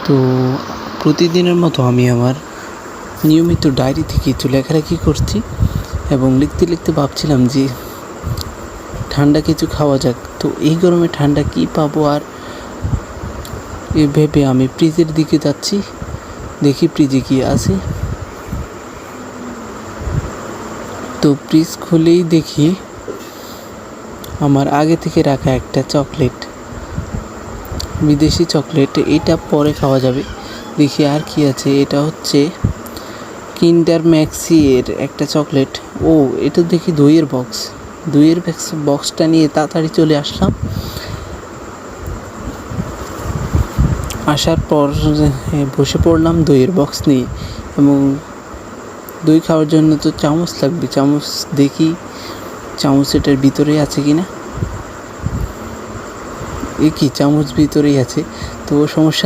তো প্রতিদিনের মতো আমি আমার নিয়মিত ডায়েরিতে কিছু লেখালেখি করছি এবং লিখতে লিখতে ভাবছিলাম যে ঠান্ডা কিছু খাওয়া যাক। তো এই গরমে ঠান্ডা কি পাবো, আর এ ভেবে আমি ফ্রিজের দিকে যাচ্ছি, দেখি ফ্রিজে কি আছে। তো ফ্রিজ খুলেই দেখি আমার আগে থেকে রাখা একটা চকলেট, বিদেশি চকলেট। এটা পরে খাওয়া যাবে। দেখি আর কি আছে। এটা হচ্ছে কিন্ডার ম্যাক্সি এর একটা চকলেট। ও, এটা দেখি দইয়ের বক্সটা নিয়ে তাড়াতাড়ি চলে আসলাম। আসার পর বসে পড়লাম দইয়ের বক্স নিয়ে, এবং দই খাওয়ার জন্য তো চামচ লাগবে। চামচ দেখি চামচ এটার ভিতরে আছে কিনা। কি চামচ ভিতরেই আছে, তো সমস্যা